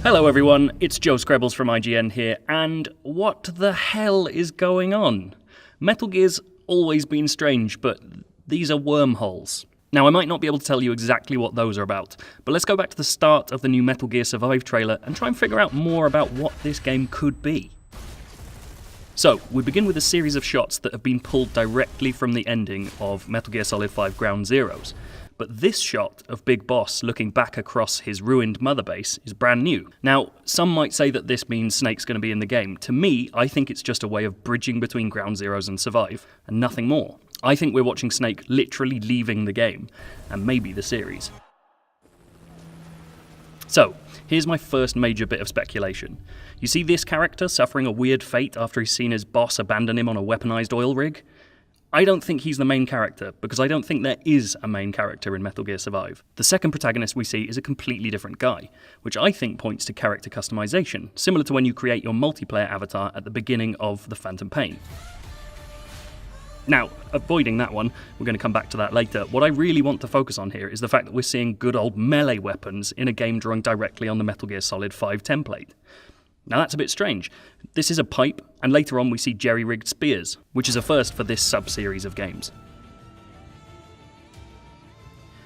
Hello everyone, it's Joe Screbbles from IGN here, and what the hell is going on? Metal Gear's always been strange, but these are wormholes. Now, I might not be able to tell you exactly what those are about, but let's go back to the start of the new Metal Gear Survive trailer and try and figure out more about what this game could be. So, we begin with a series of shots that have been pulled directly from the ending of Metal Gear Solid 5 Ground Zeroes. But this shot of Big Boss looking back across his ruined mother base is brand new. Now, some might say that this means Snake's going to be in the game. To me, I think it's just a way of bridging between Ground Zeroes and Survive, and nothing more. I think we're watching Snake literally leaving the game, and maybe the series. So, here's my first major bit of speculation. You see this character suffering a weird fate after he's seen his boss abandon him on a weaponized oil rig? I don't think he's the main character, because I don't think there is a main character in Metal Gear Survive. The second protagonist we see is a completely different guy, which I think points to character customization, similar to when you create your multiplayer avatar at the beginning of The Phantom Pain. Now, avoiding that one, we're going to come back to that later, what I really want to focus on here is the fact that we're seeing good old melee weapons in a game drawing directly on the Metal Gear Solid 5 template. Now that's a bit strange. This is a pipe, and later on we see jerry-rigged spears, which is a first for this sub-series of games.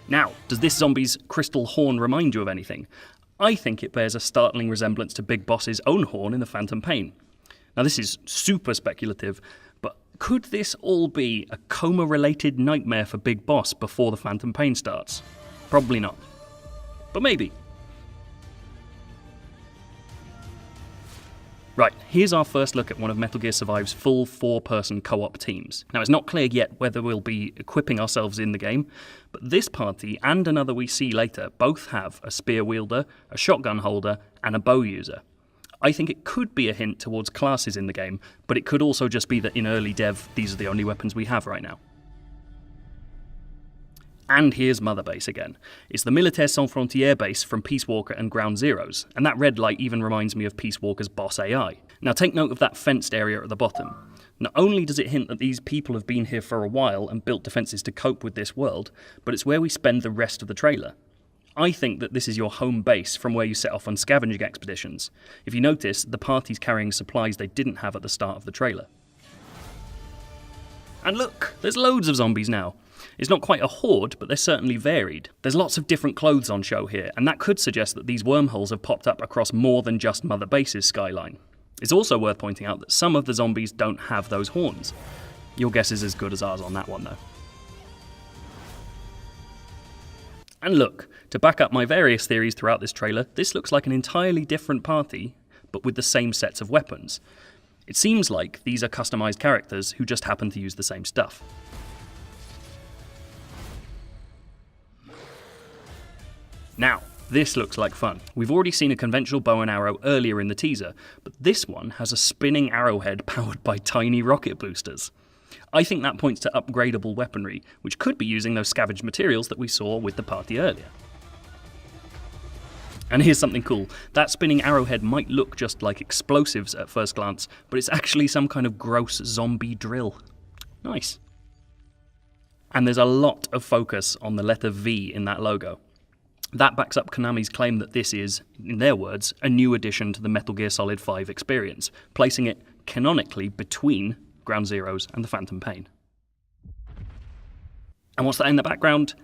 Now, does this zombie's crystal horn remind you of anything? I think it bears a startling resemblance to Big Boss's own horn in The Phantom Pain. Now this is super speculative, but could this all be a coma-related nightmare for Big Boss before The Phantom Pain starts? Probably not. But maybe. Right, here's our first look at one of Metal Gear Survive's full 4-person co-op teams. Now, it's not clear yet whether we'll be equipping ourselves in the game, but this party and another we see later both have a spear wielder, a shotgun holder, and a bow user. I think it could be a hint towards classes in the game, but it could also just be that in early dev, these are the only weapons we have right now. And here's Mother Base again. It's the Militaire Sans Frontières base from Peace Walker and Ground Zeroes, and that red light even reminds me of Peace Walker's boss AI. Now take note of that fenced area at the bottom. Not only does it hint that these people have been here for a while and built defences to cope with this world, but it's where we spend the rest of the trailer. I think that this is your home base from where you set off on scavenging expeditions. If you notice, the party's carrying supplies they didn't have at the start of the trailer. And look, there's loads of zombies now. It's not quite a horde, but they're certainly varied. There's lots of different clothes on show here, and that could suggest that these wormholes have popped up across more than just Mother Base's skyline. It's also worth pointing out that some of the zombies don't have those horns. Your guess is as good as ours on that one, though. And look, to back up my various theories throughout this trailer, this looks like an entirely different party, but with the same sets of weapons. It seems like these are customized characters who just happen to use the same stuff. Now, this looks like fun. We've already seen a conventional bow and arrow earlier in the teaser, but this one has a spinning arrowhead powered by tiny rocket boosters. I think that points to upgradable weaponry, which could be using those scavenged materials that we saw with the party earlier. And here's something cool. That spinning arrowhead might look just like explosives at first glance, but it's actually some kind of gross zombie drill. Nice. And there's a lot of focus on the letter V in that logo. That backs up Konami's claim that this is, in their words, a new addition to the Metal Gear Solid 5 experience, placing it canonically between Ground Zeroes and The Phantom Pain. And what's that in the background?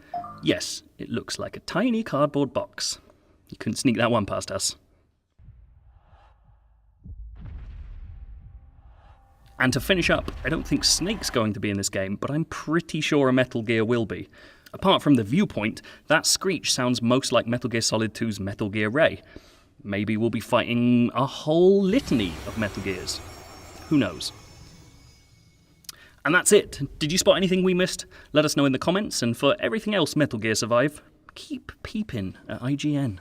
Yes, it looks like a tiny cardboard box. You couldn't sneak that one past us. And to finish up, I don't think Snake's going to be in this game, but I'm pretty sure a Metal Gear will be. Apart from the viewpoint, that screech sounds most like Metal Gear Solid 2's Metal Gear Ray. Maybe we'll be fighting a whole litany of Metal Gears. Who knows? And that's it. Did you spot anything we missed? Let us know in the comments, and for everything else Metal Gear Survive, keep peeping at IGN.